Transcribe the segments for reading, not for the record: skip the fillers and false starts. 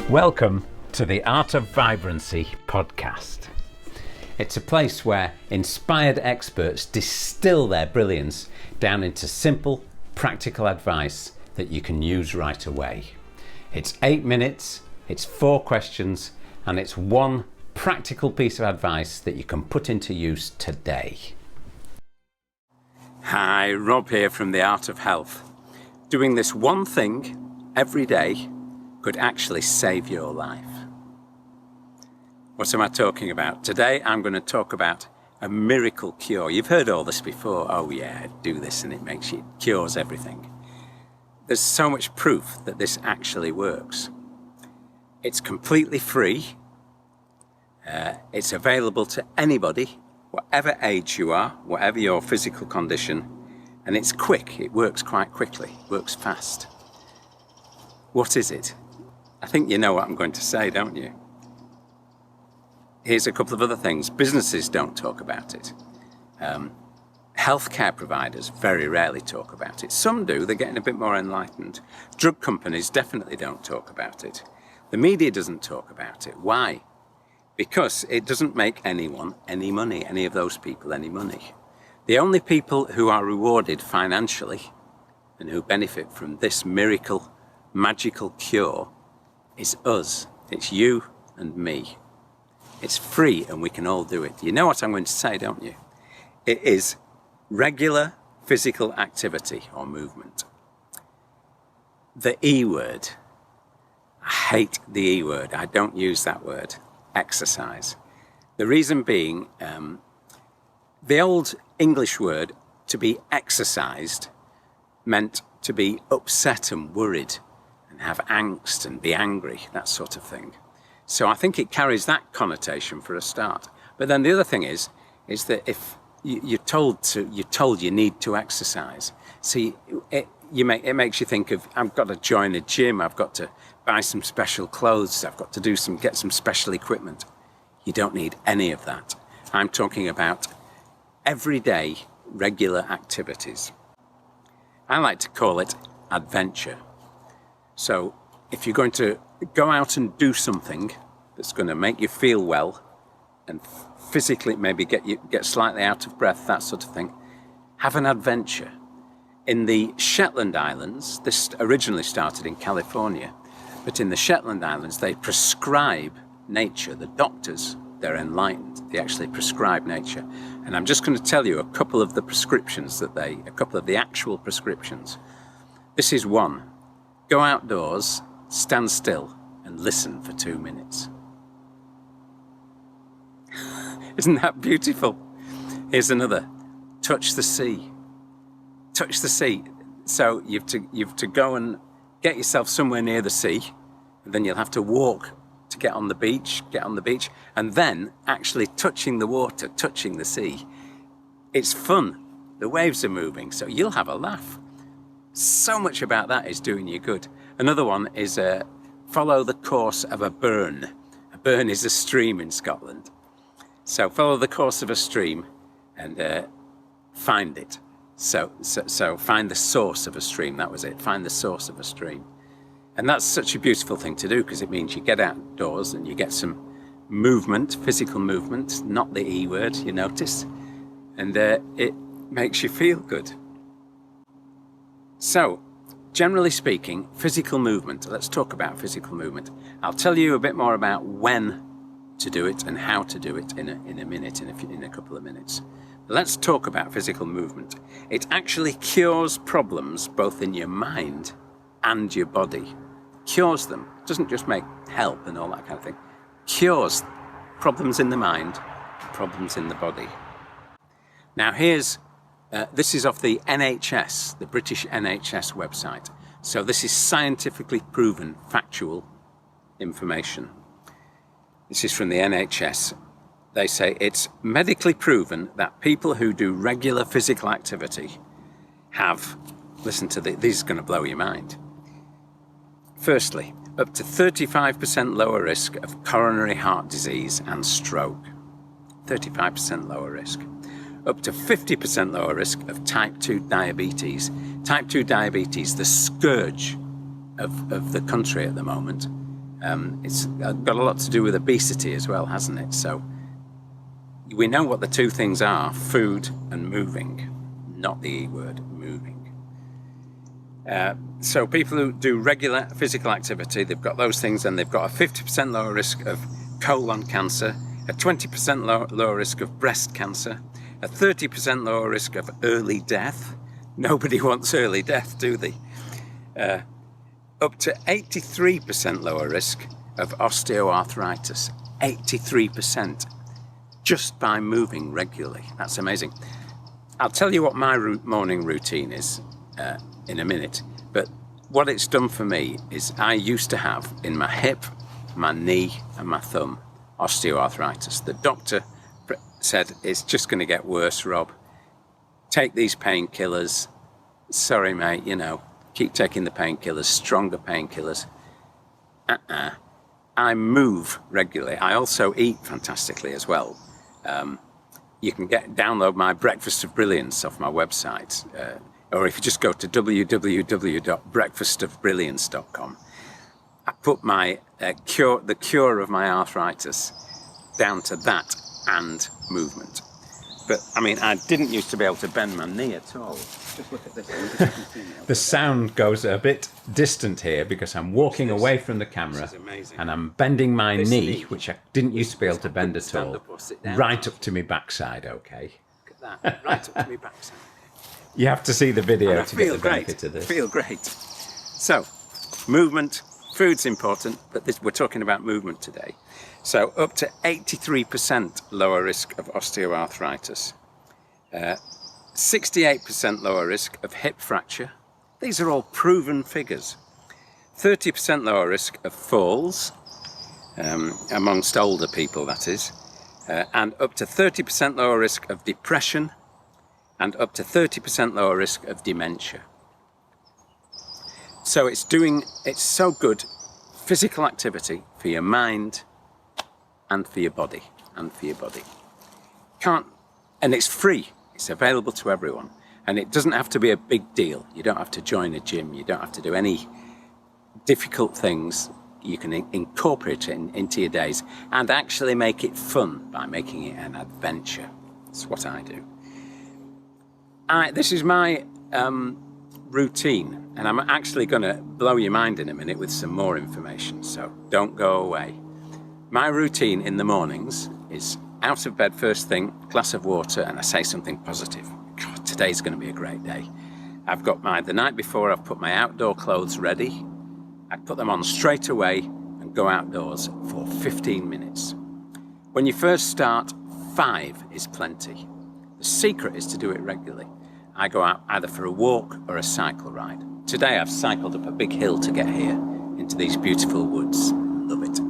Welcome to the Art of Vibrancy podcast. It's a place where inspired experts distill their brilliance down into simple, practical advice that you can use right away. It's 8 minutes, it's 4 questions, and it's one practical piece of advice that you can put into use today. Hi, Rob here from The Art of Health. Doing this one thing every day could actually save your life. What am I talking about? Today I'm going to talk about a miracle cure. You've heard all this before. Oh yeah, do this and it cures everything. There's so much proof that this actually works. It's completely free. It's available to anybody, whatever age you are, whatever your physical condition, and it's quick. It works quite quickly, works fast. What is it? I think you know what I'm going to say, don't you? Here's a couple of other things. Businesses don't talk about it. Healthcare providers very rarely talk about it. Some do, they're getting a bit more enlightened. Drug companies definitely don't talk about it. The media doesn't talk about it. Why? Because it doesn't make anyone any money, any of those people any money. The only people who are rewarded financially and who benefit from this miracle, magical cure is us. It's you and me. It's free and we can all do it. You know what I'm going to say, don't you? It is regular physical activity or movement. The E word. I hate the E word. I don't use that word. Exercise. The reason being, the old English word to be exercised meant to be upset and worried and have angst and be angry, that sort of thing. So I think it carries that connotation for a start. But then the other thing is that if you're told you need to exercise, see, it makes you think of, I've got to join a gym, I've got to buy some special clothes, I've got to get some special equipment. You don't need any of that. I'm talking about everyday, regular activities. I like to call it adventure. So if you're going to go out and do something that's going to make you feel well and physically maybe get slightly out of breath, that sort of thing, have an adventure. In the Shetland Islands, this originally started in California, but in the Shetland Islands they prescribe nature. The doctors, they're enlightened, they actually prescribe nature. And I'm just going to tell you a couple of the prescriptions a couple of the actual prescriptions. This is one. Go outdoors, stand still and listen for 2 minutes. Isn't that beautiful? Here's another. Touch the sea. Touch the sea. So you've to go and get yourself somewhere near the sea, and then you'll have to walk to get on the beach, and then actually touching the water, touching the sea. It's fun. The waves are moving, so you'll have a laugh. So much about that is doing you good. Another one is follow the course of a burn. A burn is a stream in Scotland. So follow the course of a stream and find it. So find the source of a stream, that was it. Find the source of a stream. And that's such a beautiful thing to do because it means you get outdoors and you get some movement, physical movement, not the E word, you notice. And it makes you feel good. So, generally speaking, physical movement. Let's talk about physical movement. I'll tell you a bit more about when to do it and how to do it in a couple of minutes. Let's talk about physical movement. It actually cures problems both in your mind and your body. Cures them. It doesn't just make help and all that kind of thing. Cures problems in the mind, problems in the body. Now this is off the NHS, the British NHS website. So this is scientifically proven, factual information. This is from the NHS. They say it's medically proven that people who do regular physical activity have, listen to this, this is going to blow your mind. Firstly, up to 35% lower risk of coronary heart disease and stroke. 35% lower risk. Up to 50% lower risk of type 2 diabetes. Type 2 diabetes, the scourge of the country at the moment. It's got a lot to do with obesity as well, hasn't it? So we know what the two things are: food and moving, not the E word, moving. So people who do regular physical activity, they've got those things, and they've got a 50% lower risk of colon cancer, a 20% lower risk of breast cancer, a 30% lower risk of early death. Nobody wants early death, do they? Up to 83% lower risk of osteoarthritis. 83%. Just by moving regularly. That's amazing. I'll tell you what my morning routine is in a minute, but what it's done for me is I used to have in my hip, my knee and my thumb osteoarthritis. The doctor said, it's just going to get worse, Rob. Take these painkillers. Sorry, mate, keep taking the painkillers, stronger painkillers. I move regularly. I also eat fantastically as well. You can download my Breakfast of Brilliance off my website, or if you just go to www.breakfastofbrilliance.com. I put my the cure of my arthritis down to that and movement. But I mean, I didn't used to be able to bend my knee at all. Just look at this. The sound goes a bit distant here because I'm walking away from the camera and I'm bending my knee, which I didn't used to be able to bend at all, right up to my backside, okay? Look at that, right up to my backside. You have to see the video to get the benefit of this. Feel great. So, movement, food's important, but we're talking about movement today. So up to 83% lower risk of osteoarthritis, 68% lower risk of hip fracture. These are all proven figures. 30% lower risk of falls, amongst older people that is, and up to 30% lower risk of depression, and up to 30% lower risk of dementia. So it's so good, physical activity for your mind and for your body, and it's free. It's available to everyone, and it doesn't have to be a big deal. You don't have to join a gym. You don't have to do any difficult things. You can incorporate it into your days and actually make it fun by making it an adventure. That's what I do. This is my routine, and I'm actually going to blow your mind in a minute with some more information, so don't go away. My routine in the mornings is out of bed first thing, glass of water, and I say something positive. God, today's going to be a great day. I've got the night before, I've put my outdoor clothes ready. I put them on straight away and go outdoors for 15 minutes. When you first start, 5 is plenty. The secret is to do it regularly. I go out either for a walk or a cycle ride. Today I've cycled up a big hill to get here into these beautiful woods. Love it.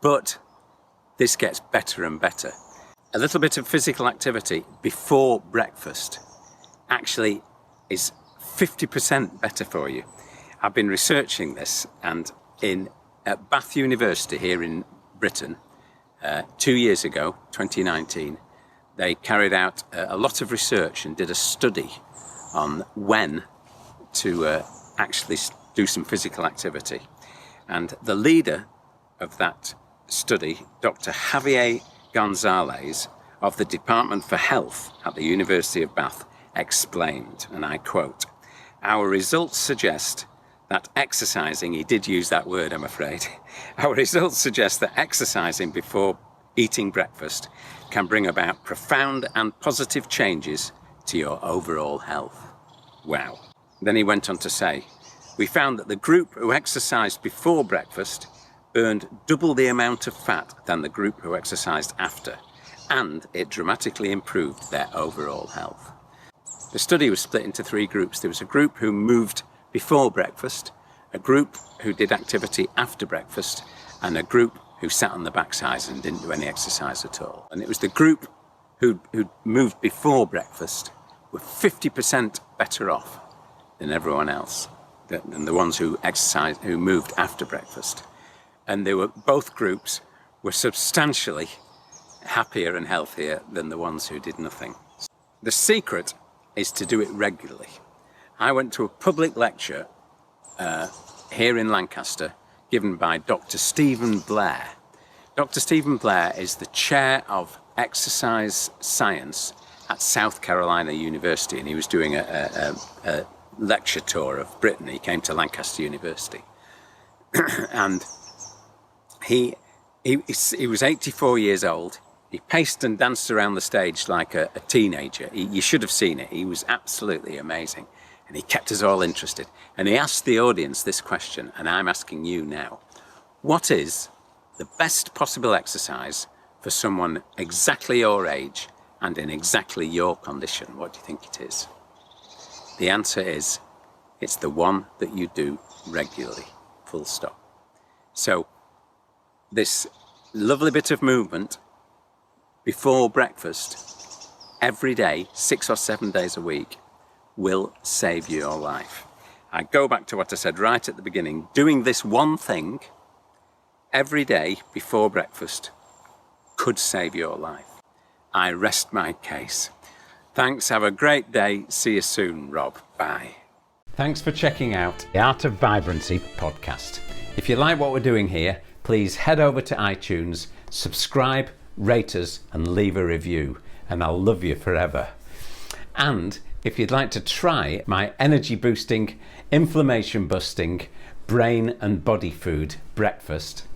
But this gets better and better. A little bit of physical activity before breakfast actually is 50% better for you. I've been researching this, and at Bath University here in Britain, 2 years ago, 2019, they carried out a lot of research and did a study on when to actually do some physical activity. And the leader of that study, Dr. Javier Gonzalez of the Department for Health at the University of Bath, explained, and I quote, "Our results suggest that exercising," he did use that word, I'm afraid, "our results suggest that exercising before eating breakfast can bring about profound and positive changes to your overall health." Wow. Then he went on to say, "We found that the group who exercised before breakfast burned double the amount of fat than the group who exercised after, and it dramatically improved their overall health." The study was split into 3 groups. There was a group who moved before breakfast, a group who did activity after breakfast, and a group who sat on the backsides and didn't do any exercise at all. And it was the group who moved before breakfast were 50% better off than everyone else, than the ones who moved after breakfast. And both groups were substantially happier and healthier than the ones who did nothing. The secret is to do it regularly. I went to a public lecture here in Lancaster, given by Dr. Stephen Blair. Dr. Stephen Blair is the chair of exercise science at South Carolina University, and he was doing a lecture tour of Britain. He came to Lancaster University. And he was 84 years old. He paced and danced around the stage like a teenager. You should have seen it. He was absolutely amazing. And he kept us all interested. And he asked the audience this question, and I'm asking you now. What is the best possible exercise for someone exactly your age and in exactly your condition? What do you think it is? The answer is, it's the one that you do regularly, full stop. So this lovely bit of movement before breakfast, every day, 6 or 7 days a week, will save your life. I go back to what I said right at the beginning. Doing this one thing every day before breakfast could save your life. I rest my case. Thanks, have a great day. See you soon, Rob. Bye. Thanks for checking out the Art of Vibrancy podcast. If you like what we're doing here, please head over to iTunes, subscribe, rate us, and leave a review, and I'll love you forever. And if you'd like to try my energy boosting, inflammation busting, brain and body food breakfast,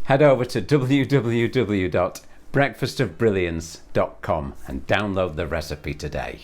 head over to www.breakfastofbrilliance.com and download the recipe today.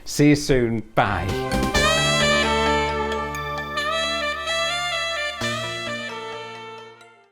See you soon. Bye.